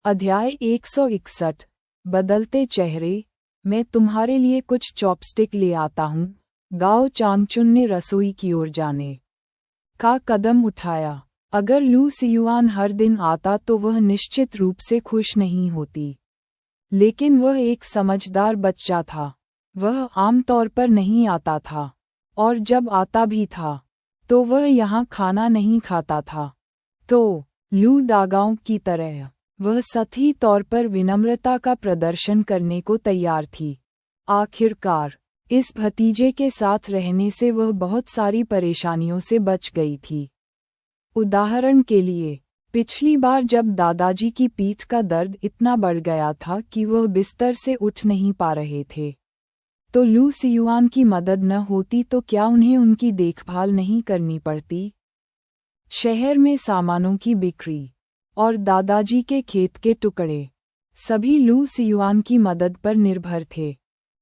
अध्याय 161। बदलते चेहरे। मैं तुम्हारे लिए कुछ चॉपस्टिक ले आता हूँ। गाओ चांगचुन ने रसोई की ओर जाने का कदम उठाया। अगर लू सियुआन हर दिन आता तो वह निश्चित रूप से खुश नहीं होती, लेकिन वह एक समझदार बच्चा था। वह आमतौर पर नहीं आता था, और जब आता भी था तो वह यहाँ खाना नहीं खाता था। तो लू डागाओं की तरह वह सतही तौर पर विनम्रता का प्रदर्शन करने को तैयार थी। आखिरकार इस भतीजे के साथ रहने से वह बहुत सारी परेशानियों से बच गई थी। उदाहरण के लिए, पिछली बार जब दादाजी की पीठ का दर्द इतना बढ़ गया था कि वह बिस्तर से उठ नहीं पा रहे थे, तो लू सियुआन की मदद न होती तो क्या उन्हें उनकी देखभाल नहीं करनी पड़ती? शहर में सामानों की बिक्री और दादाजी के खेत के टुकड़े सभी लू सियुआन की मदद पर निर्भर थे।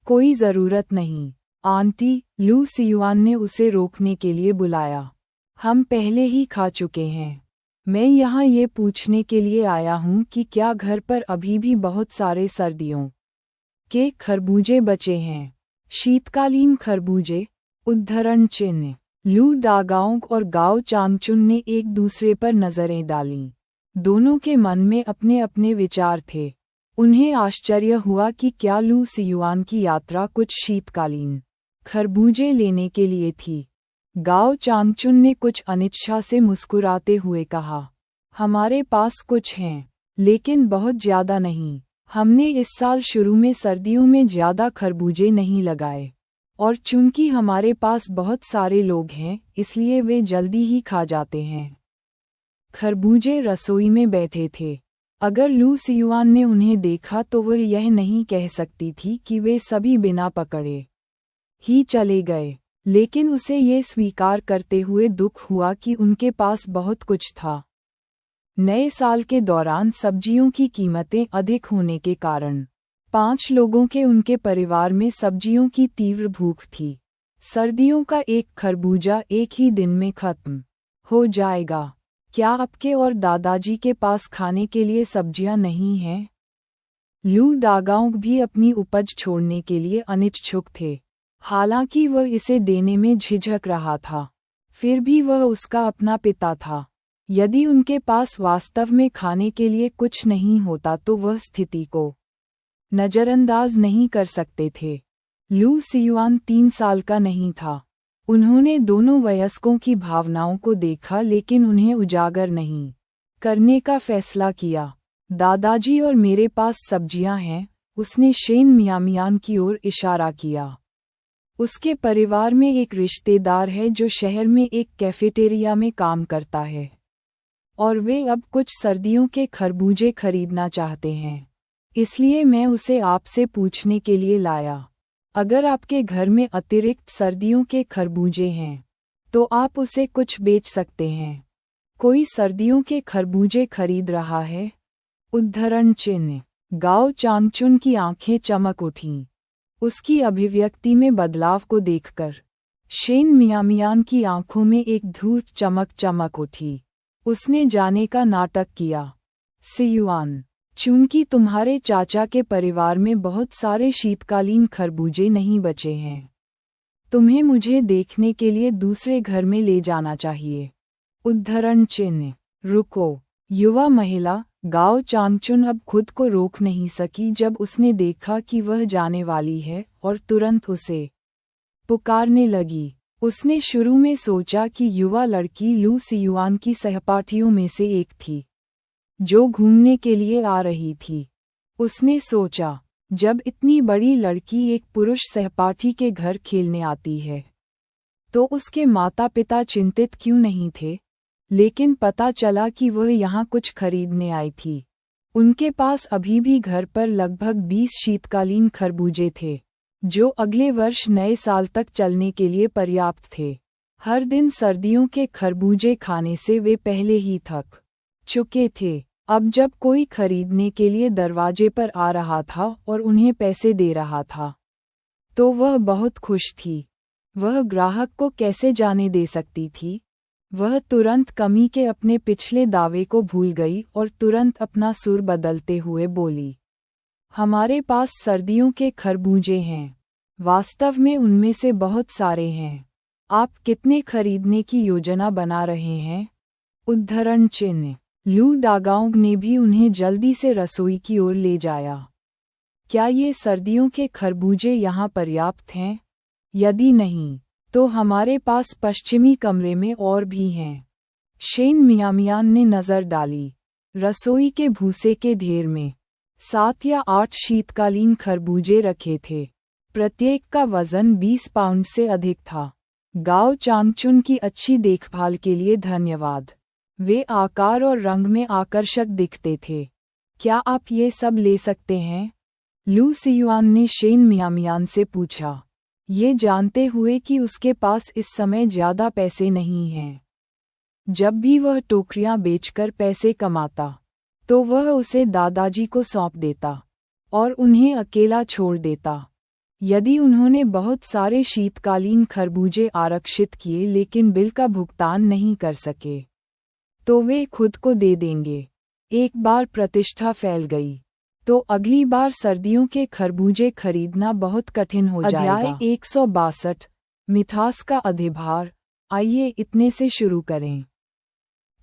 कोई ज़रूरत नहीं, आंटी, लू सियुआन ने उसे रोकने के लिए बुलाया। हम पहले ही खा चुके हैं। मैं यहाँ ये पूछने के लिए आया हूँ कि क्या घर पर अभी भी बहुत सारे सर्दियों के खरबूजे बचे हैं। शीतकालीन खरबूजे? उद्धरण चिन्ह। लू डागाओंग और गाओ चांगचुन ने एक दूसरे पर नज़रें डालीं। दोनों के मन में अपने अपने विचार थे। उन्हें आश्चर्य हुआ कि क्या लू सियुआन की यात्रा कुछ शीतकालीन खरबूजे लेने के लिए थी। गाओ चांगचुन ने कुछ अनिच्छा से मुस्कुराते हुए कहा, हमारे पास कुछ हैं, लेकिन बहुत ज्यादा नहीं। हमने इस साल शुरू में सर्दियों में ज्यादा खरबूजे नहीं लगाए, और चूंकि हमारे पास बहुत सारे लोग हैं इसलिए वे जल्दी ही खा जाते हैं। खरबूजे रसोई में बैठे थे। अगर लू सियुआन ने उन्हें देखा तो वह यह नहीं कह सकती थी कि वे सभी बिना पकड़े ही चले गए, लेकिन उसे ये स्वीकार करते हुए दुख हुआ कि उनके पास बहुत कुछ था। नए साल के दौरान सब्जियों की कीमतें अधिक होने के कारण 5 लोगों के उनके परिवार में सब्जियों की तीव्र भूख थी। सर्दियों का एक खरबूजा एक ही दिन में खत्म हो जाएगा। क्या आपके और दादाजी के पास खाने के लिए सब्जियां नहीं हैं? लू डागाओंग भी अपनी उपज छोड़ने के लिए अनिच्छुक थे। हालांकि वह इसे देने में झिझक रहा था, फिर भी वह उसका अपना पिता था। यदि उनके पास वास्तव में खाने के लिए कुछ नहीं होता तो वह स्थिति को नज़रअंदाज नहीं कर सकते थे। लू सियुआन 3 साल का नहीं था। उन्होंने दोनों वयस्कों की भावनाओं को देखा, लेकिन उन्हें उजागर नहीं करने का फैसला किया। दादाजी और मेरे पास सब्जियां हैं, उसने शेन मियामियान की ओर इशारा किया। उसके परिवार में एक रिश्तेदार है जो शहर में एक कैफेटेरिया में काम करता है, और वे अब कुछ सर्दियों के खरबूजे खरीदना चाहते हैं, इसलिए मैं उसे आपसे पूछने के लिए लाया। अगर आपके घर में अतिरिक्त सर्दियों के खरबूजे हैं तो आप उसे कुछ बेच सकते हैं। कोई सर्दियों के खरबूजे खरीद रहा है? उद्धरण चिन्ह। गाओ चांगचुन की आंखें चमक उठीं। उसकी अभिव्यक्ति में बदलाव को देखकर शेन मियामियान की आंखों में एक धूर्त चमक चमक उठी। उसने जाने का नाटक किया। सियुआन, चूंकि तुम्हारे चाचा के परिवार में बहुत सारे शीतकालीन खरबूजे नहीं बचे हैं, तुम्हें मुझे देखने के लिए दूसरे घर में ले जाना चाहिए। उद्धरण चिन्ह। रुको। युवा महिला। गाओ चांगचुन अब खुद को रोक नहीं सकी जब उसने देखा कि वह जाने वाली है, और तुरंत उसे पुकारने लगी। उसने शुरू में सोचा कि युवा लड़की लू सियुआन की सहपाठियों में से एक थी जो घूमने के लिए आ रही थी। उसने सोचा, जब इतनी बड़ी लड़की एक पुरुष सहपाठी के घर खेलने आती है तो उसके माता पिता चिंतित क्यों नहीं थे? लेकिन पता चला कि वह यहाँ कुछ खरीदने आई थी। उनके पास अभी भी घर पर लगभग 20 शीतकालीन खरबूजे थे, जो अगले वर्ष नए साल तक चलने के लिए पर्याप्त थे। हर दिन सर्दियों के खरबूजे खाने से वे पहले ही थक चुके थे। अब जब कोई खरीदने के लिए दरवाजे पर आ रहा था और उन्हें पैसे दे रहा था, तो वह बहुत खुश थी। वह ग्राहक को कैसे जाने दे सकती थी? वह तुरंत कमी के अपने पिछले दावे को भूल गई और तुरंत अपना सुर बदलते हुए बोली, हमारे पास सर्दियों के खरबूजे हैं। वास्तव में उनमें से बहुत सारे हैं। आप कितने खरीदने की योजना बना रहे हैं? उद्धरण चिन्ह। लू डागाओंग ने भी उन्हें जल्दी से रसोई की ओर ले जाया। क्या ये सर्दियों के खरबूजे यहाँ पर्याप्त हैं? यदि नहीं, तो हमारे पास पश्चिमी कमरे में और भी हैं। शेन मियामियान ने नज़र डाली। रसोई के भूसे के ढेर में 7 या 8 शीतकालीन खरबूजे रखे थे। प्रत्येक का वजन 20 पाउंड से अधिक था। गाओ चांगचुन की अच्छी देखभाल के लिए धन्यवाद। वे आकार और रंग में आकर्षक दिखते थे। क्या आप ये सब ले सकते हैं? लू सियुआन ने शेन मियामियान से पूछा, ये जानते हुए कि उसके पास इस समय ज़्यादा पैसे नहीं हैं। जब भी वह टोकरियां बेचकर पैसे कमाता, तो वह उसे दादाजी को सौंप देता और उन्हें अकेला छोड़ देता। यदि उन्होंने बहुत सारे शीतकालीन खरबूजे आरक्षित किए लेकिन बिल का भुगतान नहीं कर सके, तो वे खुद को दे देंगे। एक बार प्रतिष्ठा फैल गई, तो अगली बार सर्दियों के खरबूजे खरीदना बहुत कठिन हो जाएगा। अध्याय 162 मिठास का अधिभार। आइए इतने से शुरू करें।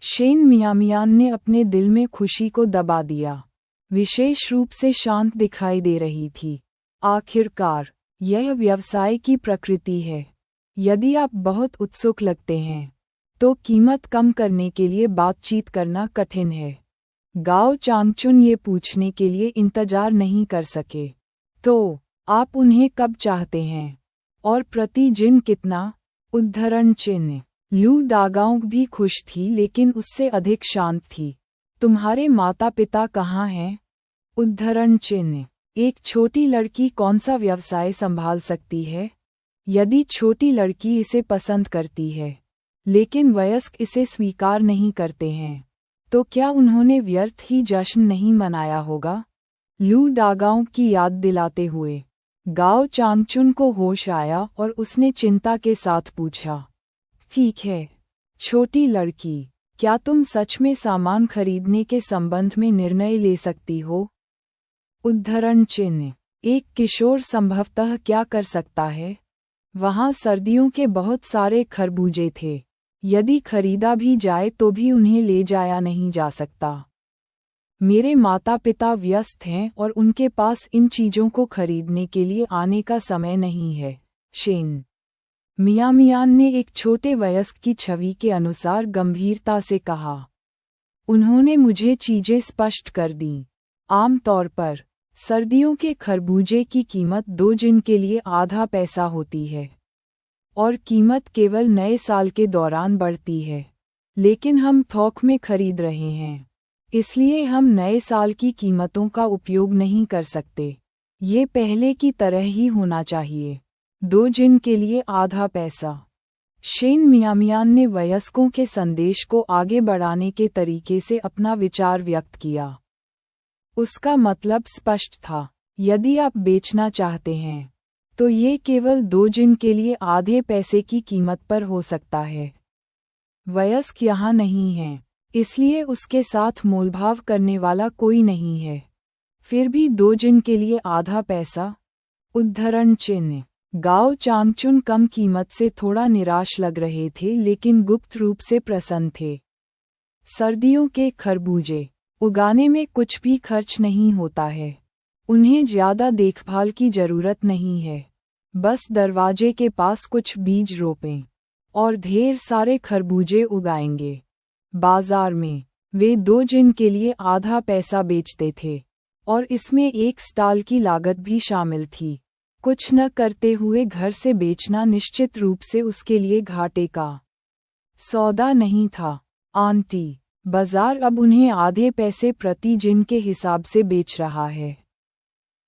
शेन मियामियान ने अपने दिल में खुशी को दबा दिया। विशेष रूप से शांत दिखाई दे रही थी। आखिरकार, यह व्यवसाय की प्रकृति है। यदि आप बहुत उत्सुक लगते हैं, तो कीमत कम करने के लिए बातचीत करना कठिन है। गाओ चांगचुन ये पूछने के लिए इंतजार नहीं कर सके, तो आप उन्हें कब चाहते हैं और प्रति जिन कितना? उद्धरण चिन्ह। लू डागाओंग भी खुश थी लेकिन उससे अधिक शांत थी। तुम्हारे माता पिता कहाँ हैं? उद्धरण चिन्ह। एक छोटी लड़की कौन सा व्यवसाय संभाल सकती है? यदि छोटी लड़की इसे पसंद करती है, लेकिन वयस्क इसे स्वीकार नहीं करते हैं, तो क्या उन्होंने व्यर्थ ही जश्न नहीं मनाया होगा? लू डागाओंग की याद दिलाते हुए गाओ चांगचुन को होश आया और उसने चिंता के साथ पूछा, ठीक है, छोटी लड़की, क्या तुम सच में सामान खरीदने के संबंध में निर्णय ले सकती हो? उद्धरण चिन्ह। एक किशोर संभवतः क्या कर सकता है? वहाँ सर्दियों के बहुत सारे खरबूजे थे। यदि खरीदा भी जाए तो भी उन्हें ले जाया नहीं जा सकता। मेरे माता पिता व्यस्त हैं और उनके पास इन चीज़ों को खरीदने के लिए आने का समय नहीं है। शेन मियामियान ने एक छोटे वयस्क की छवि के अनुसार गंभीरता से कहा। उन्होंने मुझे चीज़ें स्पष्ट कर दीं। आम तौर पर सर्दियों के खरबूजे की कीमत 2 जिन के लिए आधा पैसा होती है और कीमत केवल नए साल के दौरान बढ़ती है। लेकिन हम थोक में खरीद रहे हैं, इसलिए हम नए साल की कीमतों का उपयोग नहीं कर सकते। ये पहले की तरह ही होना चाहिए। 2 जिन के लिए आधा पैसा। शेन मियामियान ने वयस्कों के संदेश को आगे बढ़ाने के तरीके से अपना विचार व्यक्त किया। उसका मतलब स्पष्ट था, यदि आप बेचना चाहते हैं, तो ये केवल 2 जिन के लिए आधे पैसे की कीमत पर हो सकता है। वयस्क यहाँ नहीं हैं, इसलिए उसके साथ मोलभाव करने वाला कोई नहीं है। फिर भी 2 जिन के लिए आधा पैसा? उद्धरण चिन्ह। गाओ चांगचुन कम कीमत से थोड़ा निराश लग रहे थे लेकिन गुप्त रूप से प्रसन्न थे। सर्दियों के खरबूजे उगाने में कुछ भी खर्च नहीं होता है। उन्हें ज़्यादा देखभाल की ज़रूरत नहीं है। बस दरवाजे के पास कुछ बीज रोपें और ढेर सारे खरबूजे उगाएंगे। बाजार में वे 2 जिन के लिए आधा पैसा बेचते थे और इसमें एक स्टॉल की लागत भी शामिल थी। कुछ न करते हुए घर से बेचना निश्चित रूप से उसके लिए घाटे का सौदा नहीं था। आंटी, बाजार अब उन्हें आधे पैसे प्रति जिन के हिसाब से बेच रहा है।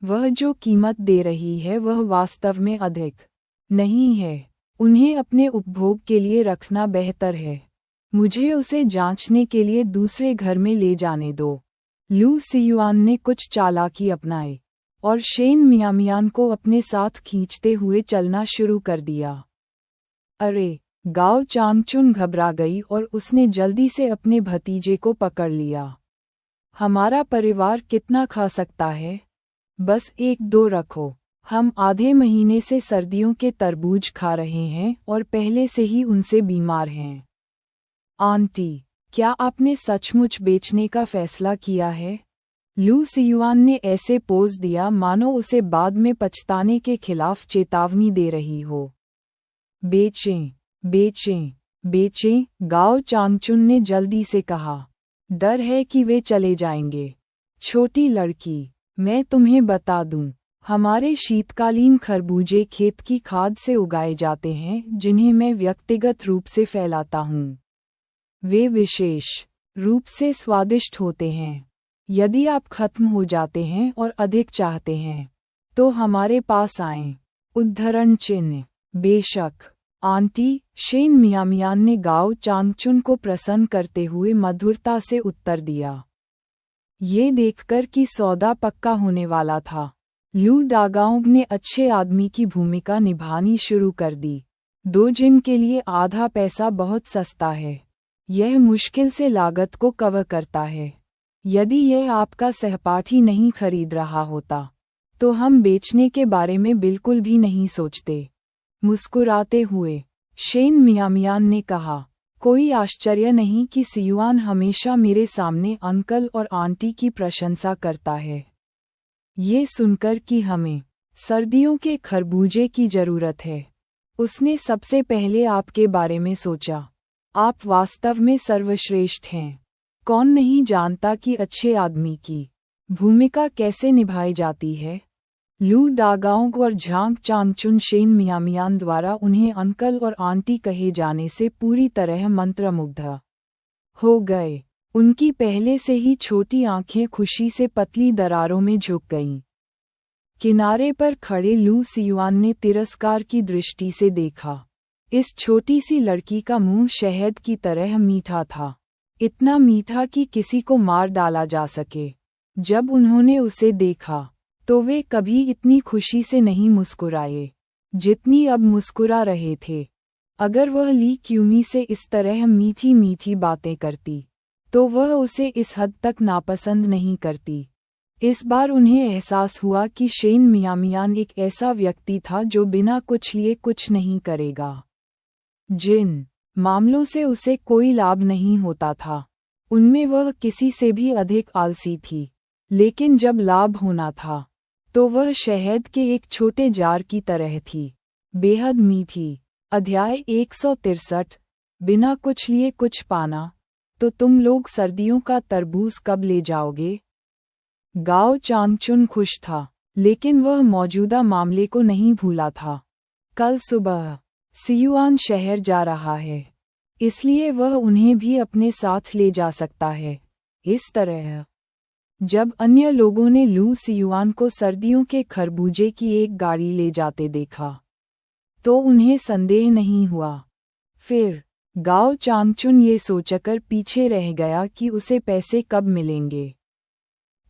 वह जो कीमत दे रही है वह वास्तव में अधिक नहीं है। उन्हें अपने उपभोग के लिए रखना बेहतर है। मुझे उसे जांचने के लिए दूसरे घर में ले जाने दो। लू सियुआन ने कुछ चालाकी अपनाई और शेन मियामियान को अपने साथ खींचते हुए चलना शुरू कर दिया। अरे, गाओ चांगचुन घबरा गई और उसने जल्दी से अपने भतीजे को पकड़ लिया। हमारा परिवार कितना खा सकता है? बस 1-2 रखो। हम आधे महीने से सर्दियों के तरबूज खा रहे हैं और पहले से ही उनसे बीमार हैं। आंटी, क्या आपने सचमुच बेचने का फैसला किया है? लू सियुआन ने ऐसे पोज दिया मानो उसे बाद में पछताने के खिलाफ चेतावनी दे रही हो। बेचें, बेचें, बेचें, गाओ चांगचुन ने जल्दी से कहा। डर है कि वे चले जाएंगे। छोटी लड़की, मैं तुम्हें बता दूं, हमारे शीतकालीन खरबूजे खेत की खाद से उगाए जाते हैं जिन्हें मैं व्यक्तिगत रूप से फैलाता हूँ। वे विशेष रूप से स्वादिष्ट होते हैं। यदि आप खत्म हो जाते हैं और अधिक चाहते हैं तो हमारे पास आएं। उद्धरण चिन्ह। बेशक आंटी, शेन मियामियान ने गाओ चांगचुन को प्रसन्न करते हुए मधुरता से उत्तर दिया। ये देखकर कि सौदा पक्का होने वाला था, लू डागाओंग ने अच्छे आदमी की भूमिका निभानी शुरू कर दी। 2 जिन के लिए आधा पैसा बहुत सस्ता है। यह मुश्किल से लागत को कवर करता है। यदि यह आपका सहपाठी नहीं खरीद रहा होता तो हम बेचने के बारे में बिल्कुल भी नहीं सोचते। मुस्कुराते हुए शेन मियामियान ने कहा, कोई आश्चर्य नहीं कि सियुआन हमेशा मेरे सामने अंकल और आंटी की प्रशंसा करता है। ये सुनकर कि हमें सर्दियों के खरबूजे की जरूरत है, उसने सबसे पहले आपके बारे में सोचा। आप वास्तव में सर्वश्रेष्ठ हैं। कौन नहीं जानता कि अच्छे आदमी की भूमिका कैसे निभाई जाती है। लू डागाओंग और झांग चांगचुन शेन मियामियान द्वारा उन्हें अंकल और आंटी कहे जाने से पूरी तरह मंत्रमुग्ध हो गए। उनकी पहले से ही छोटी आंखें खुशी से पतली दरारों में झुक गईं। किनारे पर खड़े लू सियुआन ने तिरस्कार की दृष्टि से देखा। इस छोटी सी लड़की का मुंह शहद की तरह मीठा था, इतना मीठा कि किसी को मार डाला जा सके। जब उन्होंने उसे देखा तो वे कभी इतनी खुशी से नहीं मुस्कुराए जितनी अब मुस्कुरा रहे थे। अगर वह ली क्यूमी से इस तरह मीठी मीठी बातें करती तो वह उसे इस हद तक नापसंद नहीं करती। इस बार उन्हें एहसास हुआ कि शेन मियामियान एक ऐसा व्यक्ति था जो बिना कुछ लिए कुछ नहीं करेगा। जिन मामलों से उसे कोई लाभ नहीं होता था उनमें वह किसी से भी अधिक आलसी थी, लेकिन जब लाभ होना था तो वह शहद के एक छोटे जार की तरह थी, बेहद मीठी। अध्याय 163। बिना कुछ लिए कुछ पाना। तो तुम लोग सर्दियों का तरबूज कब ले जाओगे? गाओ चांगचुन खुश था, लेकिन वह मौजूदा मामले को नहीं भूला था। कल सुबह सियुआन शहर जा रहा है, इसलिए वह उन्हें भी अपने साथ ले जा सकता है। इस तरह जब अन्य लोगों ने लू सियुआन को सर्दियों के खरबूजे की एक गाड़ी ले जाते देखा तो उन्हें संदेह नहीं हुआ। फिर गाओ चांगचुन ये सोचकर पीछे रह गया कि उसे पैसे कब मिलेंगे।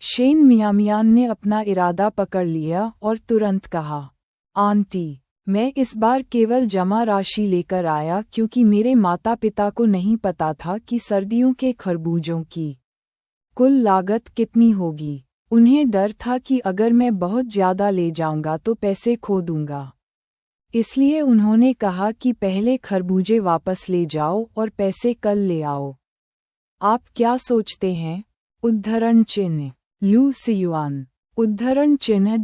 शेन मियामियान ने अपना इरादा पकड़ लिया और तुरंत कहा, आंटी, मैं इस बार केवल जमा राशि लेकर आया क्योंकि मेरे माता पिता को नहीं पता था कि सर्दियों के खरबूजों की कुल लागत कितनी होगी। उन्हें डर था कि अगर मैं बहुत ज़्यादा ले जाऊंगा तो पैसे खो दूंगा। इसलिए उन्होंने कहा कि पहले खरबूजे वापस ले जाओ और पैसे कल ले आओ। आप क्या सोचते हैं? उद्धरण चिन्ह। लू सियुआन। उद्धरण चिन्ह ...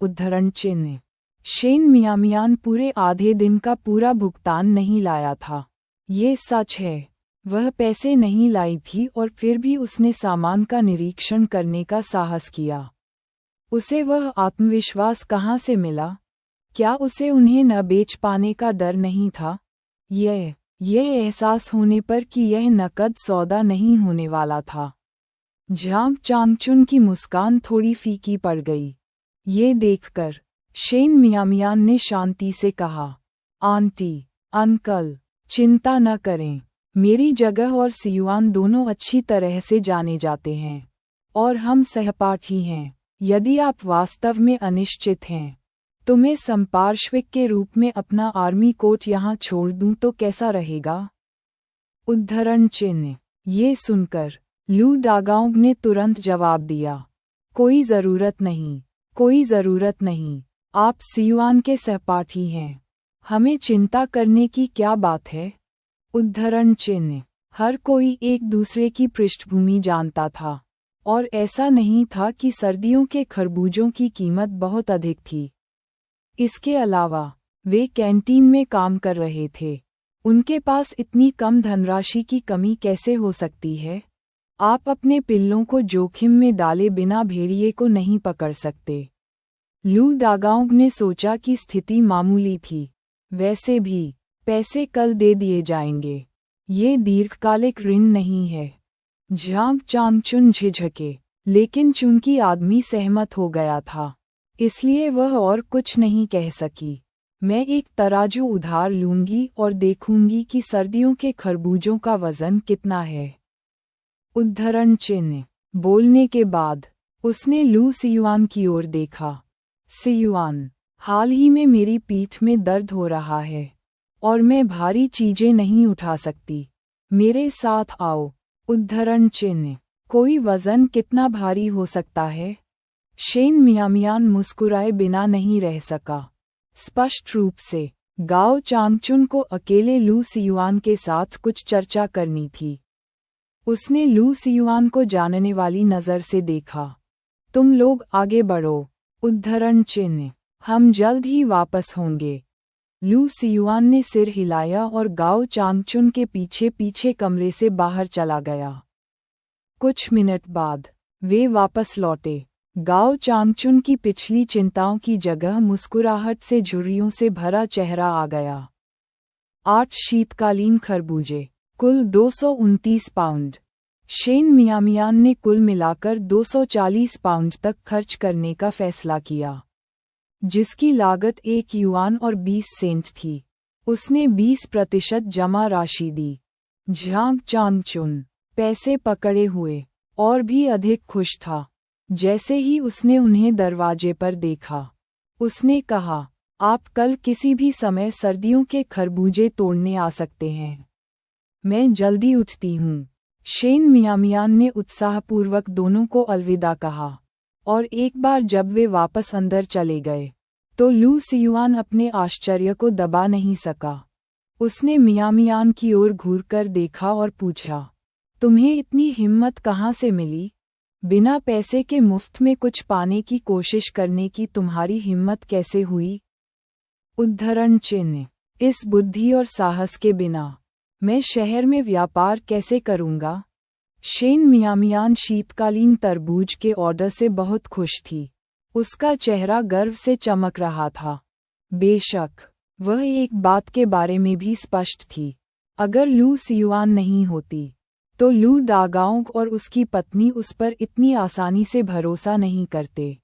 उद्धरण चिन्ह। शेन मियामियान पूरे आधे दिन का पूरा भुगतान नहीं लाया था। ये सच है, वह पैसे नहीं लाई थी और फिर भी उसने सामान का निरीक्षण करने का साहस किया। उसे वह आत्मविश्वास कहाँ से मिला? क्या उसे उन्हें न बेच पाने का डर नहीं था? यह एहसास होने पर कि यह नकद सौदा नहीं होने वाला था। झांग चांगचुन की मुस्कान थोड़ी फीकी पड़ गई। ये देखकर शेन मियामियान ने शांति से कहा, आंटी, अंकल, चिंता न करें। मेरी जगह और सियुआन दोनों अच्छी तरह से जाने जाते हैं और हम सहपाठी हैं। यदि आप वास्तव में अनिश्चित हैं तुम्हें संपार्श्विक के रूप में अपना आर्मी कोट यहाँ छोड़ दूं तो कैसा रहेगा? उद्धरण चिन्ह। ये सुनकर लू डागाओंग ने तुरंत जवाब दिया, कोई ज़रूरत नहीं, कोई ज़रूरत नहीं। आप सियुआन के सहपाठी हैं, हमें चिंता करने की क्या बात है? उद्धरण चिन्ह। हर कोई एक दूसरे की पृष्ठभूमि जानता था, और ऐसा नहीं था कि सर्दियों के खरबूजों की कीमत बहुत अधिक थी। इसके अलावा वे कैंटीन में काम कर रहे थे। उनके पास इतनी कम धनराशि की कमी कैसे हो सकती है? आप अपने पिल्लों को जोखिम में डाले बिना भेड़िए को नहीं पकड़ सकते। लू डागाओंग ने सोचा कि स्थिति मामूली थी। वैसे भी पैसे कल दे दिए जाएंगे, ये दीर्घकालिक ऋण नहीं है। झांग चांगचुन झिझके, लेकिन चूंकि आदमी सहमत हो गया था, इसलिए वह और कुछ नहीं कह सकी। मैं एक तराजू उधार लूंगी और देखूंगी कि सर्दियों के खरबूजों का वजन कितना है। उद्धरण चिन्ह। बोलने के बाद उसने लू सियुआन की ओर देखा। सियुआन, हाल ही में मेरी पीठ में दर्द हो रहा है और मैं भारी चीजें नहीं उठा सकती। मेरे साथ आओ। उद्धरण चिन्ह। कोई वजन कितना भारी हो सकता है? शेन मियामियान मुस्कुराए बिना नहीं रह सका। स्पष्ट रूप से गाओ चांगचुन को अकेले लू सियुआन के साथ कुछ चर्चा करनी थी। उसने लू सियुआन को जानने वाली नज़र से देखा। तुम लोग आगे बढ़ो। उद्धरण चिन्ह। हम जल्द ही वापस होंगे। लू सियुआन ने सिर हिलाया और गाओ चांगचुन के पीछे पीछे कमरे से बाहर चला गया। कुछ मिनट बाद वे वापस लौटे। गाओ चांगचुन की पिछली चिंताओं की जगह मुस्कुराहट से झुर्रियों से भरा चेहरा आ गया। 8 शीतकालीन खरबूजे, कुल 229 पाउंड। शेन मियामियान ने कुल मिलाकर 240 पाउंड तक खर्च करने का फैसला किया, जिसकी लागत 1 युआन और 20 सेंट थी। उसने 20% जमा राशि दी। झांग चांगचुन पैसे पकड़े हुए और भी अधिक खुश था। जैसे ही उसने उन्हें दरवाजे पर देखा, उसने कहा, आप कल किसी भी समय सर्दियों के खरबूजे तोड़ने आ सकते हैं। मैं जल्दी उठती हूँ। शेन मियामियान ने उत्साहपूर्वक दोनों को अलविदा कहा, और एक बार जब वे वापस अंदर चले गए, तो लू सियुआन अपने आश्चर्य को दबा नहीं सका। उसने मियामियान की ओर घूरकर देखा और पूछा, तुम्हें इतनी हिम्मत कहाँ से मिली? बिना पैसे के मुफ्त में कुछ पाने की कोशिश करने की तुम्हारी हिम्मत कैसे हुई? उद्धरण चिन्ह। इस बुद्धि और साहस के बिना मैं शहर में व्यापार कैसे करूंगा? शेन मियामियान शीतकालीन तरबूज के ऑर्डर से बहुत खुश थी। उसका चेहरा गर्व से चमक रहा था। बेशक वह एक बात के बारे में भी स्पष्ट थी, अगर लू सियुआन नहीं होती तो लू डागाओंग और उसकी पत्नी उस पर इतनी आसानी से भरोसा नहीं करते।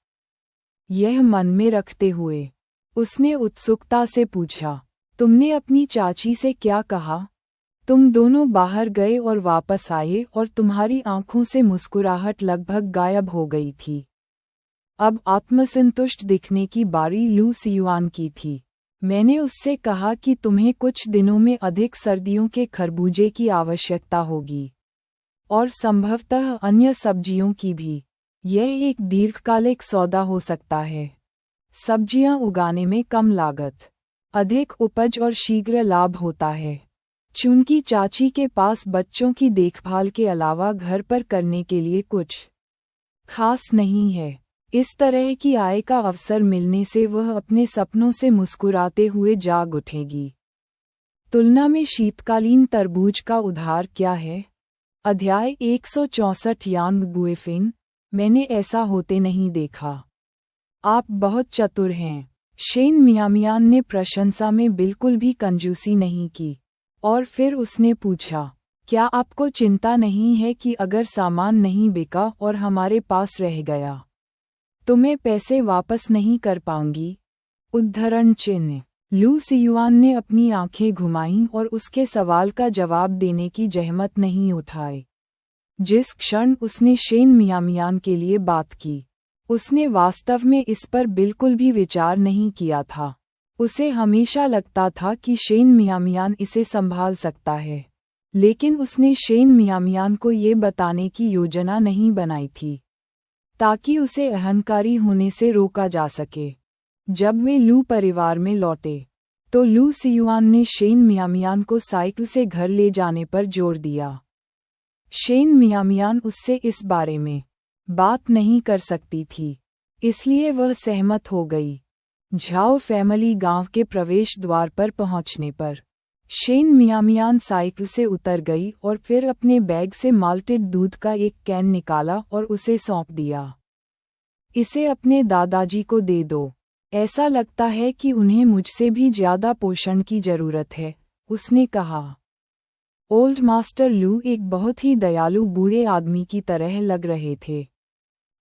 यह मन में रखते हुए उसने उत्सुकता से पूछा, तुमने अपनी चाची से क्या कहा? तुम दोनों बाहर गए और वापस आए और तुम्हारी आंखों से मुस्कुराहट लगभग गायब हो गई थी। अब आत्मसंतुष्ट दिखने की बारी लू सियुआन की थी। मैंने उससे कहा कि तुम्हें कुछ दिनों में अधिक सर्दियों के खरबूजे की आवश्यकता होगी, और संभवतः अन्य सब्जियों की भी। यह एक दीर्घकालिक सौदा हो सकता है। सब्जियां उगाने में कम लागत, अधिक उपज और शीघ्र लाभ होता है। चूंकि चाची के पास बच्चों की देखभाल के अलावा घर पर करने के लिए कुछ खास नहीं है, इस तरह की आय का अवसर मिलने से वह अपने सपनों से मुस्कुराते हुए जाग उठेगी। तुलना में शीतकालीन तरबूज का उधार क्या है? अध्याय 164 यांग गुएफिन। मैंने ऐसा होते नहीं देखा। आप बहुत चतुर हैं। शेन मियामियान ने प्रशंसा में बिल्कुल भी कंजूसी नहीं की, और फिर उसने पूछा, क्या आपको चिंता नहीं है कि अगर सामान नहीं बिका और हमारे पास रह गया तो मैं पैसे वापस नहीं कर पाऊंगी? उद्धरण चिन्ह। लू सियुआन ने अपनी आंखें घुमाईं और उसके सवाल का जवाब देने की जहमत नहीं उठाई। जिस क्षण उसने शेन मियामियान के लिए बात की, उसने वास्तव में इस पर बिल्कुल भी विचार नहीं किया था। उसे हमेशा लगता था कि शेन मियामियान इसे संभाल सकता है, लेकिन उसने शेन मियामियान को ये बताने की योजना नहीं बनाई थी ताकि उसे अहंकारी होने से रोका जा सके। जब वे लू परिवार में लौटे तो लू सियुआन ने शेन मियामियान को साइकिल से घर ले जाने पर जोर दिया। शेन मियामियान उससे इस बारे में बात नहीं कर सकती थी, इसलिए वह सहमत हो गई। झाओ फैमिली गांव के प्रवेश द्वार पर पहुंचने पर शेन मियामियान साइकिल से उतर गई और फिर अपने बैग से माल्टेड दूध का एक कैन निकाला और उसे सौंप दिया। इसे अपने दादाजी को दे दो, ऐसा लगता है कि उन्हें मुझसे भी ज्यादा पोषण की जरूरत है, उसने कहा। ओल्ड मास्टर लू एक बहुत ही दयालु बूढ़े आदमी की तरह लग रहे थे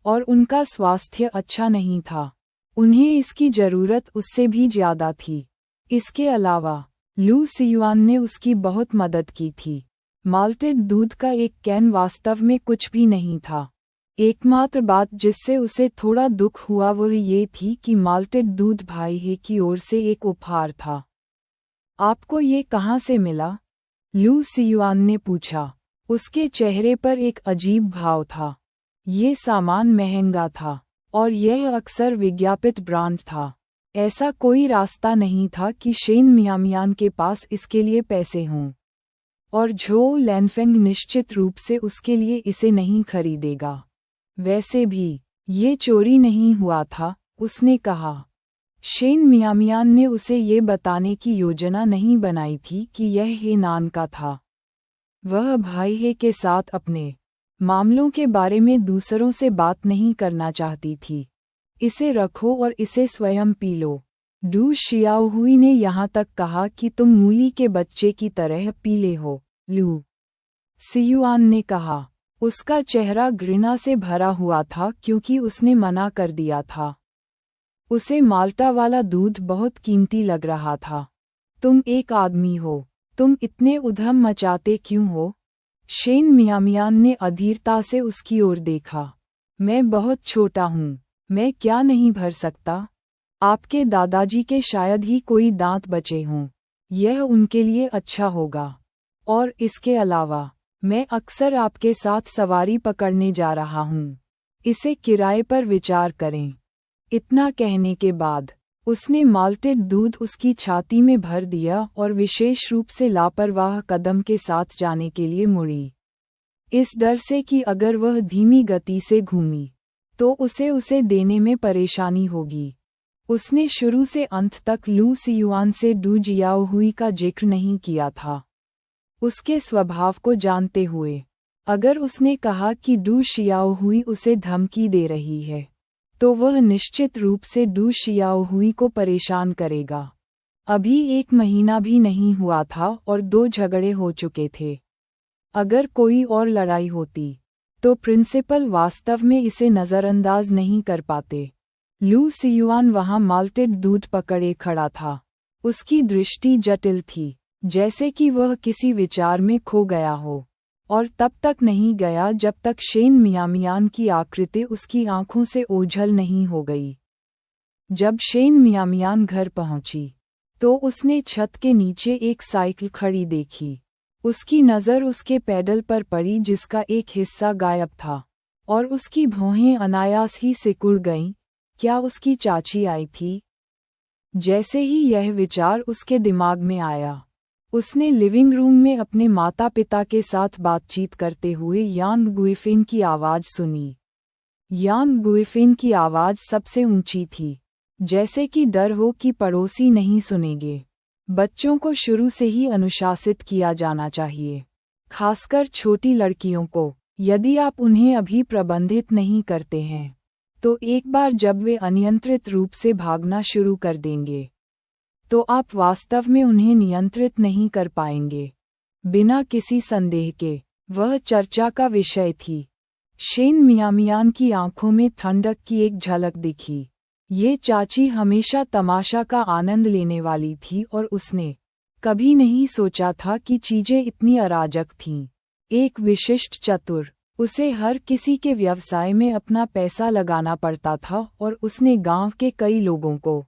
और उनका स्वास्थ्य अच्छा नहीं था। उन्हें इसकी जरूरत उससे भी ज्यादा थी। इसके अलावा लू सियुआन ने उसकी बहुत मदद की थी। माल्टेड दूध का एक कैन वास्तव में कुछ भी नहीं था। एकमात्र बात जिससे उसे थोड़ा दुख हुआ वह ये थी कि माल्टेड दूध भाई हे की ओर से एक उपहार था। आपको ये कहाँ से मिला? लू सियुआन ने पूछा। उसके चेहरे पर एक अजीब भाव था। ये सामान महंगा था और यह अक्सर विज्ञापित ब्रांड था। ऐसा कोई रास्ता नहीं था कि शेन मियामियान के पास इसके लिए पैसे हों, और झो लैनफेंग निश्चित रूप से उसके लिए इसे नहीं खरीदेगा। वैसे भी ये चोरी नहीं हुआ था, उसने कहा। शेन मियामियान ने उसे ये बताने की योजना नहीं बनाई थी कि यह हेनान का था। वह भाई हे के साथ अपने मामलों के बारे में दूसरों से बात नहीं करना चाहती थी। इसे रखो और इसे स्वयं पी लो। डू शियाओहुई ने यहाँ तक कहा कि तुम मूली के बच्चे की तरह पीले हो, लू सियुआन ने कहा। उसका चेहरा घृणा से भरा हुआ था क्योंकि उसने मना कर दिया था। उसे माल्टा वाला दूध बहुत कीमती लग रहा था। तुम एक आदमी हो, तुम इतने उधम मचाते क्यों हो? शेन मियामियान ने अधीरता से उसकी ओर देखा। मैं बहुत छोटा हूँ, मैं क्या नहीं भर सकता? आपके दादाजी के शायद ही कोई दांत बचे हों, यह उनके लिए अच्छा होगा। और इसके अलावा मैं अक्सर आपके साथ सवारी पकड़ने जा रहा हूँ। इसे किराए पर विचार करें। इतना कहने के बाद उसने माल्टेड दूध उसकी छाती में भर दिया और विशेष रूप से लापरवाह कदम के साथ जाने के लिए मुड़ी, इस डर से कि अगर वह धीमी गति से घूमी तो उसे देने में परेशानी होगी। उसने शुरू से अंत तक लू सियुआन से डू जियाओहुई का जिक्र नहीं किया था। उसके स्वभाव को जानते हुए, अगर उसने कहा कि डू शियाओहुई उसे धमकी दे रही है, तो वह निश्चित रूप से डू शियाओहुई को परेशान करेगा। अभी 1 महीना भी नहीं हुआ था और 2 झगड़े हो चुके थे। अगर कोई और लड़ाई होती तो प्रिंसिपल वास्तव में इसे नज़रअंदाज नहीं कर पाते। लू सियुआन वहाँ माल्टेड दूध पकड़े खड़ा था। उसकी दृष्टि जटिल थी, जैसे कि वह किसी विचार में खो गया हो, और तब तक नहीं गया जब तक शेन मियामियान की आकृति उसकी आंखों से ओझल नहीं हो गई। जब शेन मियामियान घर पहुंची तो उसने छत के नीचे एक साइकिल खड़ी देखी। उसकी नज़र उसके पैडल पर पड़ी जिसका एक हिस्सा गायब था, और उसकी भौहें अनायास ही सिकुड़ गईं। क्या उसकी चाची आई थी? जैसे ही यह विचार उसके दिमाग में आया, उसने लिविंग रूम में अपने माता पिता के साथ बातचीत करते हुए यान गुइफिन की आवाज़ सुनी। यान गुइफिन की आवाज़ सबसे ऊंची थी, जैसे कि डर हो कि पड़ोसी नहीं सुनेंगे। बच्चों को शुरू से ही अनुशासित किया जाना चाहिए, खासकर छोटी लड़कियों को। यदि आप उन्हें अभी प्रबंधित नहीं करते हैं तो एक बार जब वे अनियंत्रित रूप से भागना शुरू कर देंगे तो आप वास्तव में उन्हें नियंत्रित नहीं कर पाएंगे। बिना किसी संदेह के वह चर्चा का विषय थी। शेन मियामियान की आंखों में ठंडक की एक झलक दिखी। ये चाची हमेशा तमाशा का आनंद लेने वाली थी और उसने कभी नहीं सोचा था कि चीजें इतनी अराजक थीं। एक विशिष्ट चतुर उसे हर किसी के व्यवसाय में अपना पैसा लगाना पड़ता था और उसने गांव के कई लोगों को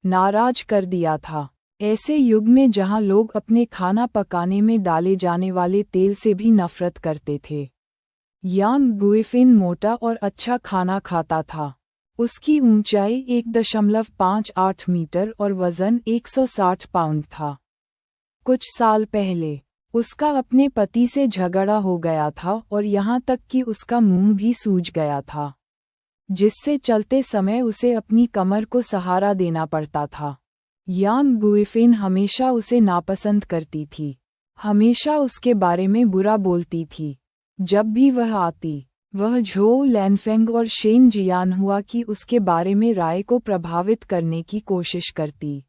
नाराज कर दिया था। ऐसे युग में जहां लोग अपने खाना पकाने में डाले जाने वाले तेल से भी नफरत करते थे, यांग गुइफेन मोटा और अच्छा खाना खाता था। उसकी ऊंचाई 1.58 मीटर और वजन 160 पाउंड था। कुछ साल पहले उसका अपने पति से झगड़ा हो गया था और यहाँ तक कि उसका मुंह भी सूज गया था, जिससे चलते समय उसे अपनी कमर को सहारा देना पड़ता था। यांग गुइफेन हमेशा उसे नापसंद करती थी, हमेशा उसके बारे में बुरा बोलती थी। जब भी वह आती, वह झोउ लैनफेंग और शेन जियानहुआ की उसके बारे में राय को प्रभावित करने की कोशिश करती।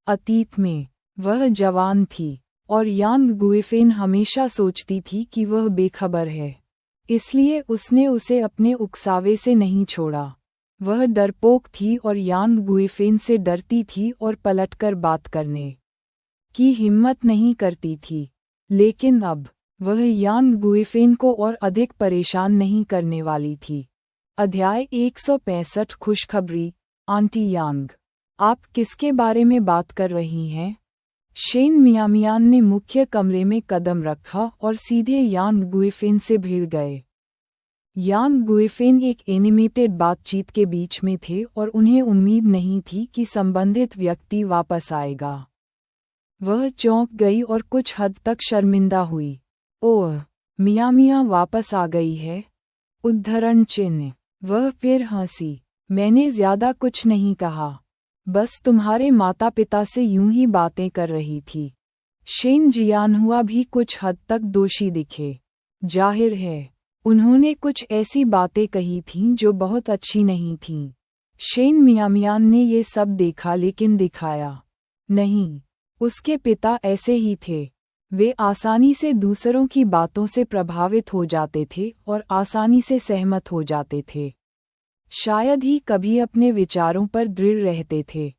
अतीत में वह जवान थी और यांग गुइफेन हमेशा सोचती थी कि वह बेखबर है, इसलिए उसने उसे अपने उकसावे से नहीं छोड़ा। वह डरपोक थी और यांग गुइफेन से डरती थी और पलटकर बात करने की हिम्मत नहीं करती थी। लेकिन अब वह यांग गुइफेन को और अधिक परेशान नहीं करने वाली थी। अध्याय 165 खुशखबरी। आंटी यांग, आप किसके बारे में बात कर रही हैं? शेन मियामियान ने मुख्य कमरे में कदम रखा और सीधे यांग गुइफेन से भिड़ गए। यांग गुइफेन एक एनिमेटेड बातचीत के बीच में थे और उन्हें उम्मीद नहीं थी कि संबंधित व्यक्ति वापस आएगा। वह चौंक गई और कुछ हद तक शर्मिंदा हुई। ओह, मियामिया वापस आ गई है? उद्धरण चिन्ह। वह फिर हंसी। मैंने ज्यादा कुछ नहीं कहा, बस तुम्हारे माता पिता से यूं ही बातें कर रही थी। शेन जियानहुआ भी कुछ हद तक दोषी दिखे। जाहिर है, उन्होंने कुछ ऐसी बातें कही थीं जो बहुत अच्छी नहीं थीं। शेन मियामियान ने ये सब देखा लेकिन दिखाया नहीं। उसके पिता ऐसे ही थे। वे आसानी से दूसरों की बातों से प्रभावित हो जाते थे और आसानी से सहमत हो जाते थे। शायद ही कभी अपने विचारों पर दृढ़ रहते थे।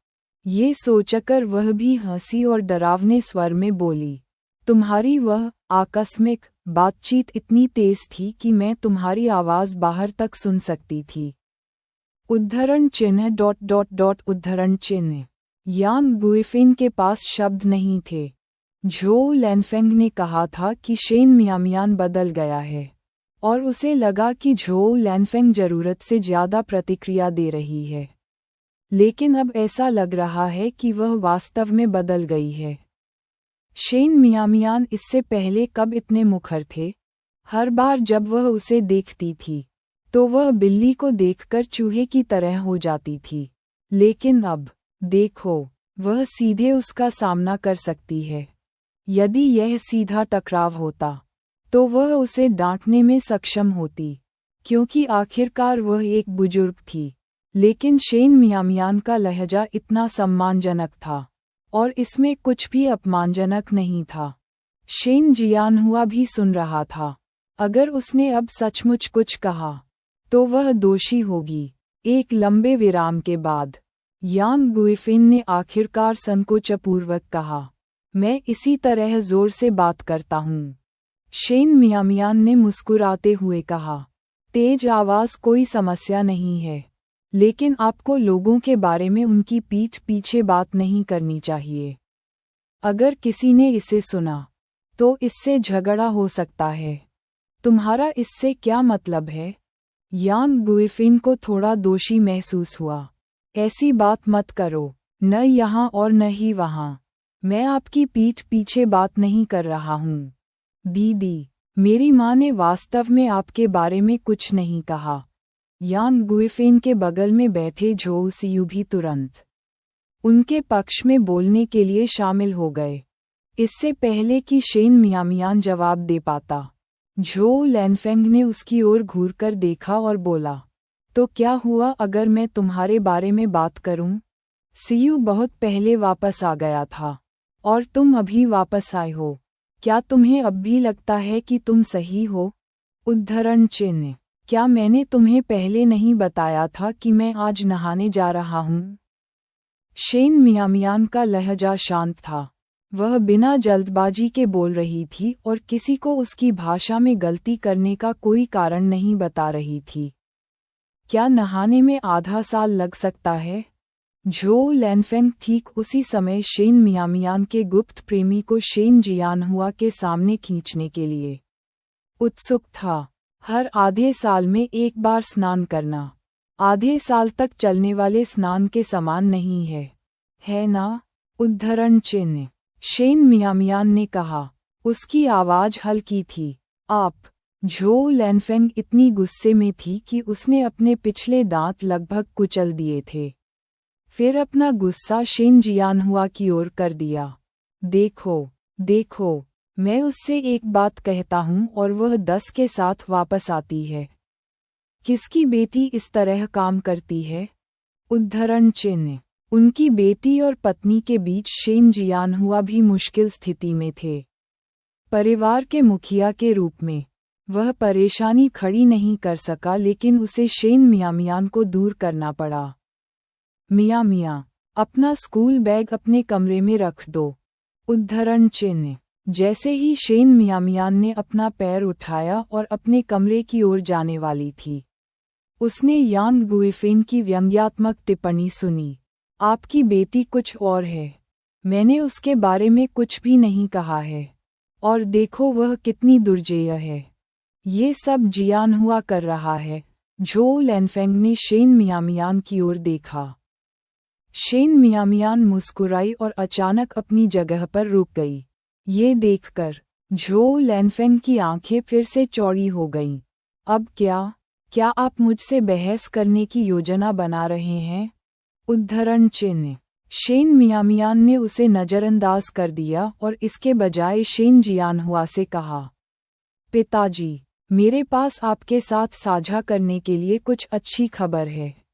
ये सोचकर वह भी हंसी और डरावने स्वर में बोली, तुम्हारी वह आकस्मिक बातचीत इतनी तेज थी कि मैं तुम्हारी आवाज बाहर तक सुन सकती थी। उद्धरण चिन्ह उद्धरण चिन्ह। यांग गुइफेन के पास शब्द नहीं थे। झोउ लैनफेंग ने कहा था कि शेन मियामियान बदल गया है और उसे लगा कि झोउ लैनफेंग जरूरत से ज्यादा प्रतिक्रिया दे रही है। लेकिन अब ऐसा लग रहा है कि वह वास्तव में बदल गई है। शेन मियामियान इससे पहले कब इतने मुखर थे? हर बार जब वह उसे देखती थी तो वह बिल्ली को देखकर चूहे की तरह हो जाती थी। लेकिन अब देखो, वह सीधे उसका सामना कर सकती है। यदि यह सीधा टकराव होता तो वह उसे डांटने में सक्षम होती, क्योंकि आखिरकार वह एक बुजुर्ग थी। लेकिन शेन मियामियान का लहजा इतना सम्मानजनक था और इसमें कुछ भी अपमानजनक नहीं था। शेन जियानहुआ भी सुन रहा था। अगर उसने अब सचमुच कुछ कहा तो वह दोषी होगी। एक लंबे विराम के बाद यांग गुइफेन ने आखिरकार संकोचपूर्वक कहा, मैं इसी तरह जोर से बात करता हूँ। शेन मियामियान ने मुस्कुराते हुए कहा, तेज आवाज कोई समस्या नहीं है, लेकिन आपको लोगों के बारे में उनकी पीठ पीछे बात नहीं करनी चाहिए। अगर किसी ने इसे सुना तो इससे झगड़ा हो सकता है। तुम्हारा इससे क्या मतलब है? यांग गुइफेन को थोड़ा दोषी महसूस हुआ। ऐसी बात मत करो, न यहाँ और न ही वहाँ। मैं आपकी पीठ पीछे बात नहीं कर रहा हूँ। दीदी, मेरी माँ ने वास्तव में आपके बारे में कुछ नहीं कहा। यांग गुइफेन के बगल में बैठे झोउ सियू भी तुरंत उनके पक्ष में बोलने के लिए शामिल हो गए, इससे पहले कि शेन मियामियान जवाब दे पाता। झोउ लैनफेंग ने उसकी ओर घूरकर देखा और बोला, तो क्या हुआ अगर मैं तुम्हारे बारे में बात करूं? सियू बहुत पहले वापस आ गया था और तुम अभी वापस आए हो। क्या तुम्हें अब भी लगता है कि तुम सही हो? उद्धरण चिन्ह। क्या मैंने तुम्हें पहले नहीं बताया था कि मैं आज नहाने जा रहा हूँ? शेन मियामियान का लहजा शांत था। वह बिना जल्दबाजी के बोल रही थी और किसी को उसकी भाषा में गलती करने का कोई कारण नहीं बता रही थी। क्या नहाने में आधा साल लग सकता है? झो लैनफेंग ठीक उसी समय शेन मियामियान के गुप्त प्रेमी को शेन जियानहुआ के सामने खींचने के लिए उत्सुक था। हर आधे साल में एक बार स्नान करना आधे साल तक चलने वाले स्नान के समान नहीं है ना? उद्धरण चिन्ह। शेन मियामियान ने कहा। उसकी आवाज हल्की थी। आप? झो लैनफेंग इतनी गुस्से में थी कि उसने अपने पिछले दांत लगभग कुचल दिए थे। फिर अपना गुस्सा शेन जियानहुआ की ओर कर दिया। देखो, मैं उससे एक बात कहता हूँ और वह 10 के साथ वापस आती है। किसकी बेटी इस तरह काम करती है? उद्धरण चिन्ह। उनकी बेटी और पत्नी के बीच शेन जियानहुआ भी मुश्किल स्थिति में थे। परिवार के मुखिया के रूप में वह परेशानी खड़ी नहीं कर सका, लेकिन उसे शेन मियामियान को दूर करना पड़ा। मियां, अपना स्कूल बैग अपने कमरे में रख दो। उद्धरण चिन्ह। जैसे ही शेन मियामियान ने अपना पैर उठाया और अपने कमरे की ओर जाने वाली थी, उसने यांग गुइफेन की व्यंग्यात्मक टिप्पणी सुनी। आपकी बेटी कुछ और है। मैंने उसके बारे में कुछ भी नहीं कहा है। और देखो वह कितनी दुर्जेय है। ये सब जियानहुआ कर रहा है। झो लैनफेंग ने शेन मियामियान की ओर देखा। शेन मियामियान मुस्कुराई और अचानक अपनी जगह पर रुक गई। ये देखकर झो लैनफेंग की आंखें फिर से चौड़ी हो गईं। अब क्या आप मुझसे बहस करने की योजना बना रहे हैं? उद्धरण चिन्ह। शेन मियामियान ने उसे नज़रअंदाज कर दिया और इसके बजाय शेन जियानहुआ से कहा, पिताजी, मेरे पास आपके साथ साझा करने के लिए कुछ अच्छी खबर है।